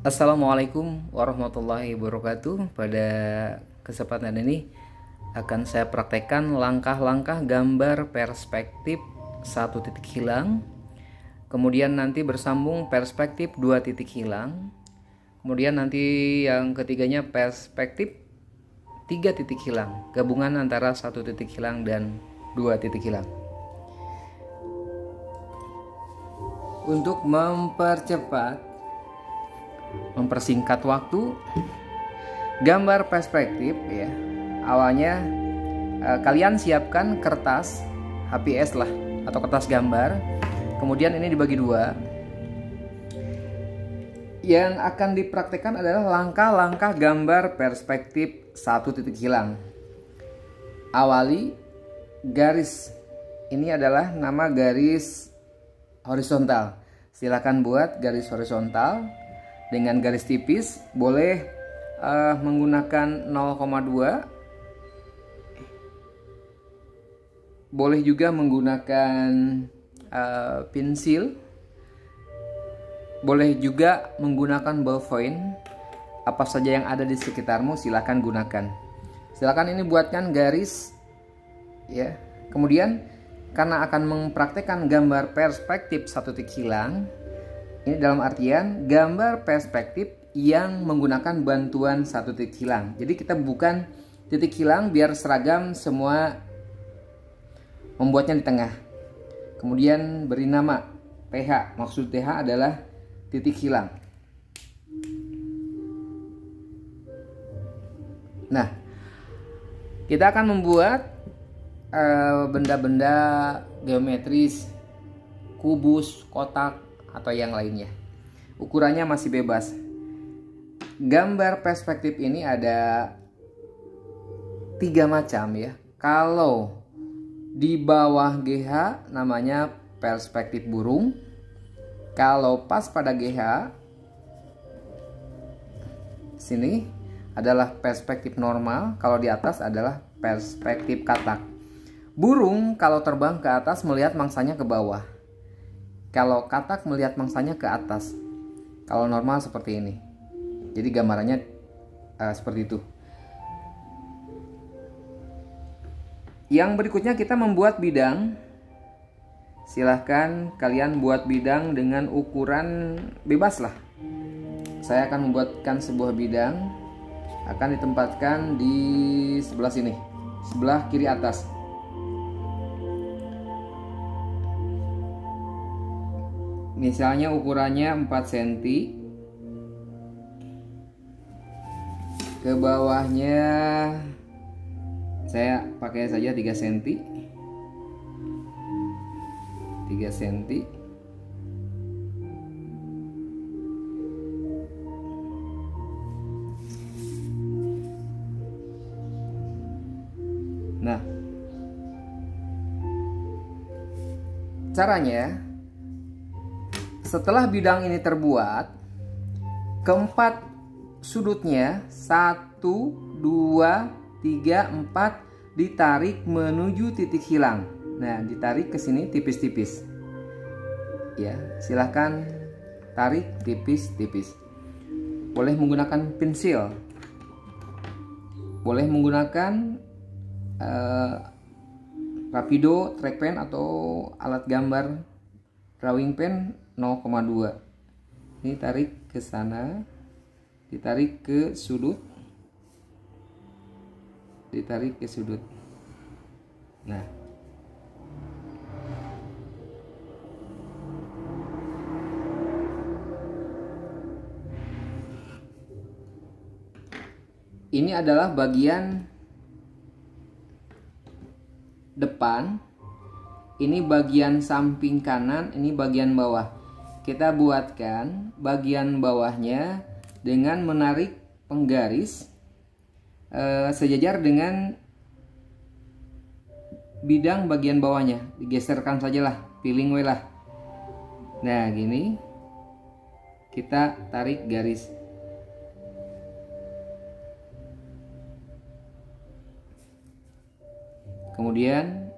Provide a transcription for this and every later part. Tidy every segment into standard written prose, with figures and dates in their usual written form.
Assalamualaikum warahmatillahi wabarakatuh. Pada kesempatan ini akan saya praktekkan langkah-langkah gambar perspektif satu titik hilang, kemudian nanti bersambung perspektif dua titik hilang, kemudian nanti yang ketiganya perspektif tiga titik hilang, gabungan antara satu titik hilang dan dua titik hilang. Untuk mempersingkat waktu, gambar perspektif ya, awalnya kalian siapkan kertas HPS lah atau kertas gambar, kemudian ini dibagi dua. Yang akan dipraktekkan adalah langkah-langkah gambar perspektif satu titik hilang. Awali garis, ini adalah nama garis horizontal. Silakan buat garis horizontal dengan garis tipis, boleh menggunakan 0,2, boleh juga menggunakan pensil, boleh juga menggunakan ballpoint. Apa saja yang ada di sekitarmu silakan gunakan. Silakan ini buatkan garis ya. Kemudian karena akan mempraktekkan gambar perspektif satu titik hilang, ini dalam artian gambar perspektif yang menggunakan bantuan satu titik hilang. Jadi kita bukan titik hilang biar seragam semua, membuatnya di tengah. Kemudian beri nama TH. Maksud TH adalah titik hilang. Nah, kita akan membuat benda-benda geometris, kubus, kotak, atau yang lainnya. Ukurannya masih bebas. Gambar perspektif ini ada 3 macam ya. Kalau di bawah GH namanya perspektif burung. Kalau pas pada GH sini adalah perspektif normal. Kalau di atas adalah perspektif katak. Burung kalau terbang ke atas melihat mangsanya ke bawah. Kalau katak melihat mangsanya ke atas. Kalau normal seperti ini. Jadi gambarannya seperti itu. Yang berikutnya kita membuat bidang. Silahkan kalian buat bidang dengan ukuran bebas lah. Saya akan membuatkan sebuah bidang. Akan ditempatkan di sebelah sini, sebelah kiri atas. Misalnya ukurannya 4 cm. Ke bawahnya saya pakai saja 3 cm. 3 cm. Nah, caranya setelah bidang ini terbuat, keempat sudutnya 1, 2, 3, 4 ditarik menuju titik hilang. Nah, ditarik ke sini tipis-tipis. Ya, silahkan tarik tipis-tipis. Boleh menggunakan pensil. Boleh menggunakan Rapido, trackpen atau alat gambar drawing pen 0,2. Ini tarik ke sana, ditarik ke sudut, ditarik ke sudut. Nah, ini adalah bagian depan, ini bagian samping kanan, ini bagian bawah. Kita buatkan bagian bawahnya dengan menarik penggaris sejajar dengan bidang bagian bawahnya. Digeserkan sajalah, piling we lah. Nah, gini. Kita tarik garis. Kemudian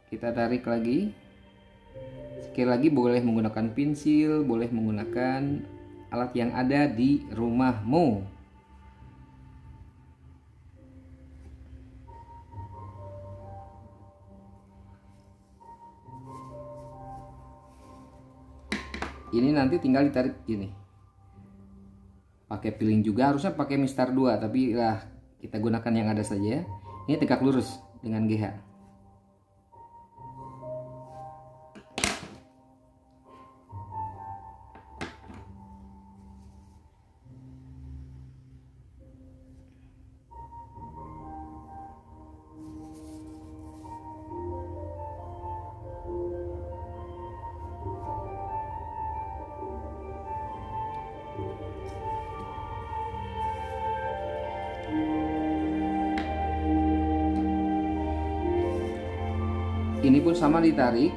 kita tarik lagi. Sekali lagi boleh menggunakan pensil, boleh menggunakan alat yang ada di rumahmu. Ini nanti tinggal ditarik gini. Pakai piling juga, harusnya pakai Mistar 2, tapi lah kita gunakan yang ada saja. Ini tegak lurus dengan GH. Ini pun sama ditarik,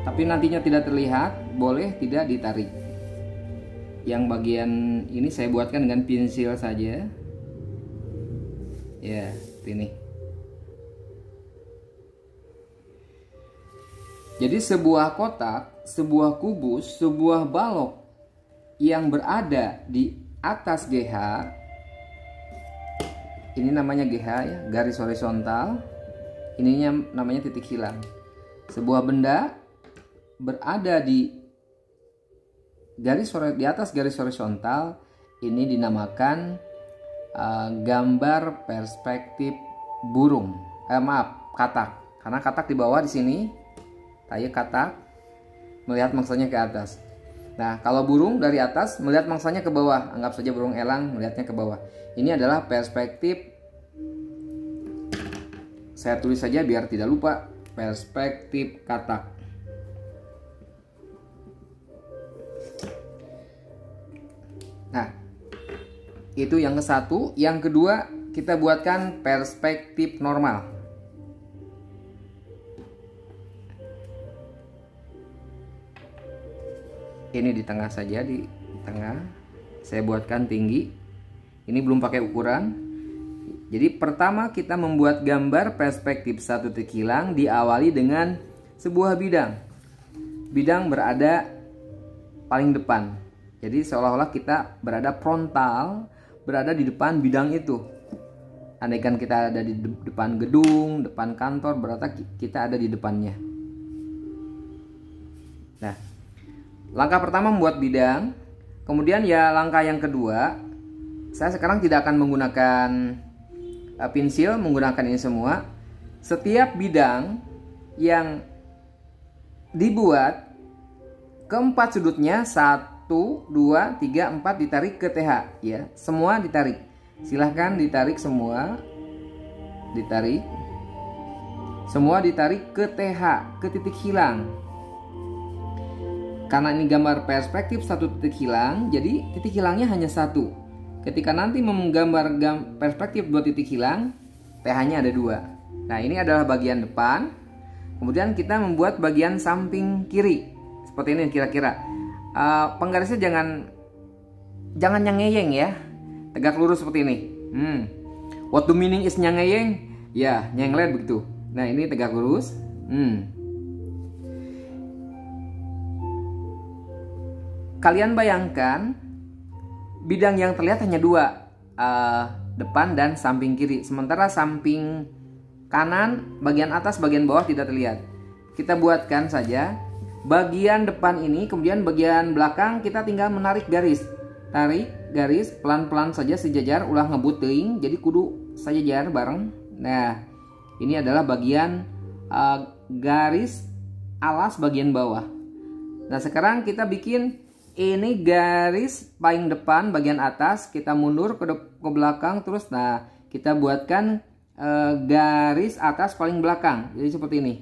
tapi nantinya tidak terlihat, boleh tidak ditarik. Yang bagian ini saya buatkan dengan pensil saja. Ya, ini. Jadi sebuah kotak, sebuah kubus, sebuah balok yang berada di atas GH, ini namanya GH ya, garis horizontal. Ininya namanya titik hilang. Sebuah benda berada di atas garis horizontal, ini dinamakan gambar perspektif burung. Katak. Karena katak di bawah di sini, katak melihat mangsanya ke atas. Nah, kalau burung dari atas melihat mangsanya ke bawah, anggap saja burung elang melihatnya ke bawah. Ini adalah perspektif. Saya tulis saja biar tidak lupa, perspektif katak. Nah, itu yang ke satu. Yang kedua, kita buatkan perspektif normal. Ini di tengah saja, di tengah. Saya buatkan tinggi. Ini belum pakai ukuran. Jadi pertama kita membuat gambar perspektif satu titik hilang diawali dengan sebuah bidang. Bidang berada paling depan. Jadi seolah-olah kita berada frontal, berada di depan bidang itu. Andaikan kita ada di depan gedung, depan kantor, berarti kita ada di depannya. Nah, langkah pertama membuat bidang. Kemudian ya langkah yang kedua, saya sekarang tidak akan menggunakan pensil, menggunakan ini semua. Setiap bidang yang dibuat, keempat sudutnya 1, 2, 3, 4 ditarik ke TH ya. Semua ditarik. Silahkan ditarik semua. Ditarik. Semua ditarik ke TH, ke titik hilang. Karena ini gambar perspektif satu titik hilang, jadi titik hilangnya hanya satu. Ketika nanti menggambar perspektif dua titik hilang, TH-nya ada 2. Nah, ini adalah bagian depan. Kemudian kita membuat bagian samping kiri. Seperti ini kira-kira. Penggarisnya jangan nyangeyeng ya. Tegak lurus seperti ini. What the meaning is nyangeyeng? Ya, nyenglet begitu. Nah, ini tegak lurus. Kalian bayangkan bidang yang terlihat hanya 2, depan dan samping kiri. Sementara samping kanan, bagian atas, bagian bawah tidak terlihat. Kita buatkan saja bagian depan ini, kemudian bagian belakang kita tinggal menarik garis. Tarik garis pelan-pelan saja sejajar, ulah ngebut teuing, jadi kudu sejajar bareng. Nah, ini adalah bagian garis alas bagian bawah. Nah, sekarang kita bikin ini garis paling depan bagian atas, kita mundur ke belakang terus. Nah, kita buatkan garis atas paling belakang. Jadi seperti ini.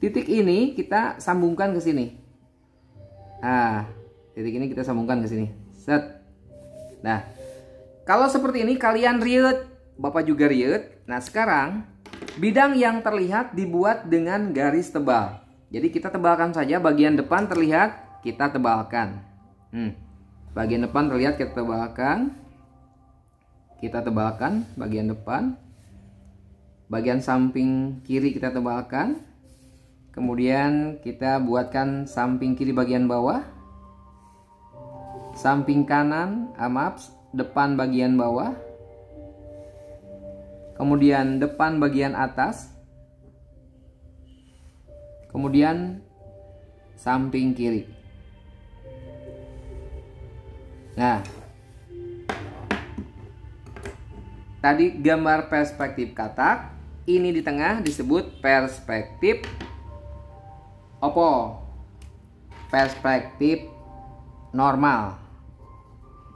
Titik ini kita sambungkan ke sini. Nah, titik ini kita sambungkan ke sini. Set. Nah, kalau seperti ini kalian riut, Bapak juga riut. Nah, sekarang bidang yang terlihat dibuat dengan garis tebal. Jadi kita tebalkan saja bagian depan terlihat. Kita tebalkan. Bagian depan terlihat, kita tebalkan. Kita tebalkan bagian depan. Bagian samping kiri kita tebalkan. Kemudian kita buatkan samping kiri bagian bawah. samping kanan, maaf, depan bagian bawah, kemudian depan bagian atas, kemudian samping kiri. Nah, tadi gambar perspektif katak, ini di tengah disebut perspektif opo? Perspektif normal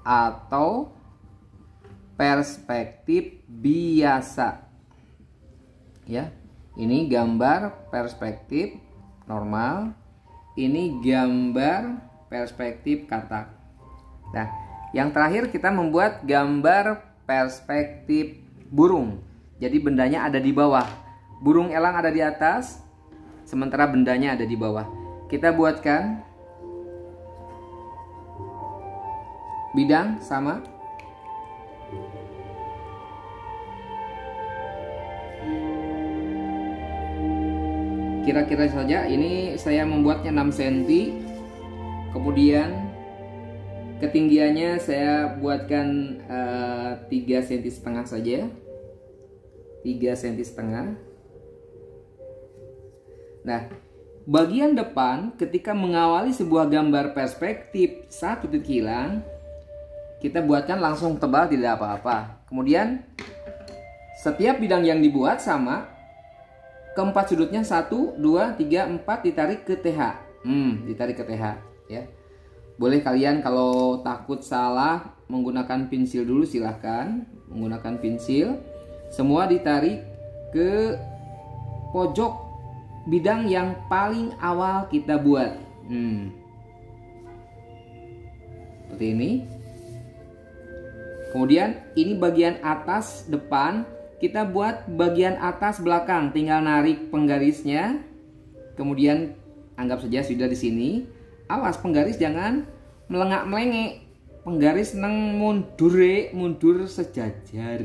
atau perspektif biasa. Ya, ini gambar perspektif normal, ini gambar perspektif katak. Nah, yang terakhir kita membuat gambar perspektif burung. Jadi bendanya ada di bawah, burung elang ada di atas, sementara bendanya ada di bawah. Kita buatkan bidang sama. Kira-kira saja ini saya membuatnya 6 cm. Kemudian ketinggiannya saya buatkan 3,5 cm saja. 3,5 cm. Nah, bagian depan ketika mengawali sebuah gambar perspektif satu titik hilang, kita buatkan langsung tebal, tidak apa-apa. Kemudian setiap bidang yang dibuat sama, keempat sudutnya 1, 2, 3, 4 ditarik ke TH. Ditarik ke TH ya. Boleh kalian kalau takut salah menggunakan pensil dulu, silahkan menggunakan pensil. Semua ditarik ke pojok bidang yang paling awal kita buat. Seperti ini. Kemudian ini bagian atas depan, kita buat bagian atas belakang, tinggal narik penggarisnya. Kemudian anggap saja sudah di sini. Awas penggaris jangan melengak-melengek. Penggaris neng mundur sejajar.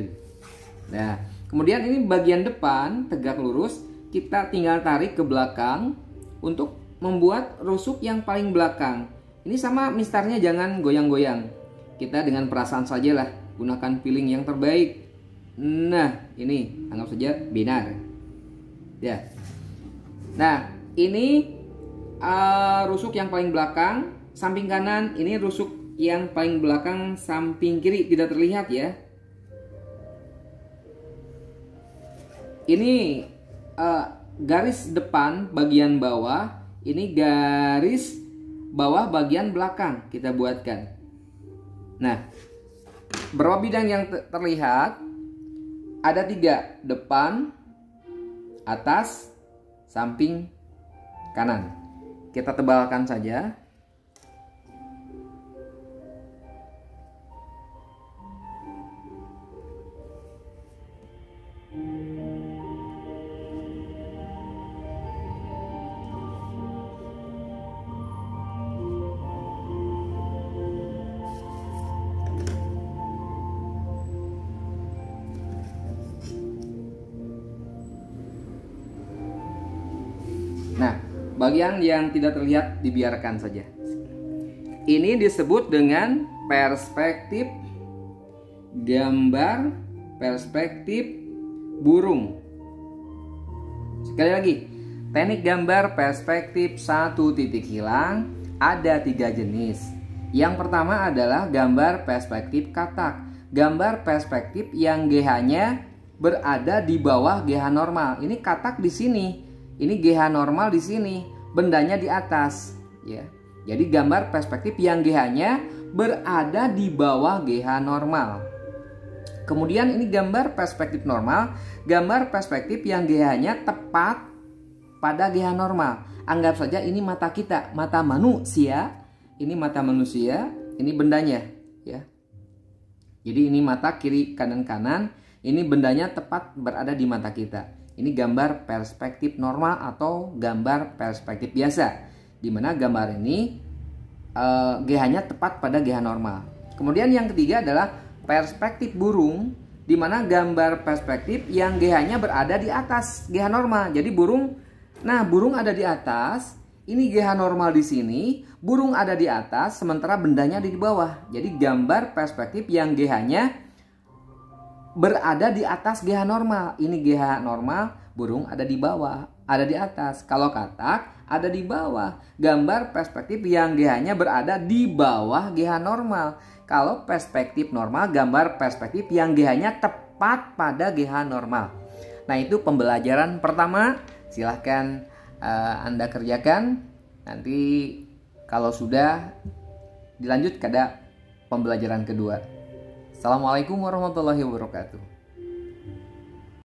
Nah, kemudian ini bagian depan tegak lurus, kita tinggal tarik ke belakang untuk membuat rusuk yang paling belakang. Ini sama mistarnya, jangan goyang-goyang. Kita dengan perasaan saja lah, gunakan feeling yang terbaik. Nah, ini anggap saja benar. Ya. Nah, ini rusuk yang paling belakang, samping kanan. Ini rusuk yang paling belakang, samping kiri tidak terlihat ya. Ini garis depan bagian bawah, ini garis bawah bagian belakang kita buatkan. Nah, berapa bidang yang terlihat? Ada 3, depan, atas, samping, kanan. Kita tebalkan saja. Nah, bagian yang tidak terlihat dibiarkan saja. Ini disebut dengan perspektif gambar perspektif burung. Sekali lagi, teknik gambar perspektif satu titik hilang ada 3 jenis. Yang pertama adalah gambar perspektif katak. Gambar perspektif yang GH-nya berada di bawah GH normal. Ini katak di sini. Ini GH normal di sini, bendanya di atas, ya. Jadi gambar perspektif yang GH-nya berada di bawah GH normal. Kemudian ini gambar perspektif normal, gambar perspektif yang GH-nya tepat pada GH normal. Anggap saja ini mata kita, mata manusia. Ini mata manusia, ini bendanya, ya. Jadi ini mata kiri kanan, ini bendanya tepat berada di mata kita. Ini gambar perspektif normal atau gambar perspektif biasa, di mana gambar ini GH-nya tepat pada GH normal. Kemudian yang ketiga adalah perspektif burung, di mana gambar perspektif yang GH-nya berada di atas GH normal. Jadi burung ada di atas, Ini GH normal di sini, burung ada di atas, sementara bendanya ada di bawah. Jadi gambar perspektif yang GH-nya berada di atas GH normal. Ini GH normal, burung ada di bawah, ada di atas. Kalau katak ada di bawah. Gambar perspektif yang GH-nya berada di bawah GH normal. Kalau perspektif normal, gambar perspektif yang GH-nya tepat pada GH normal. Nah, itu pembelajaran pertama. Silahkan Anda kerjakan. Nanti kalau sudah dilanjut pada pembelajaran kedua. Assalamualaikum warahmatullahi wabarakatuh.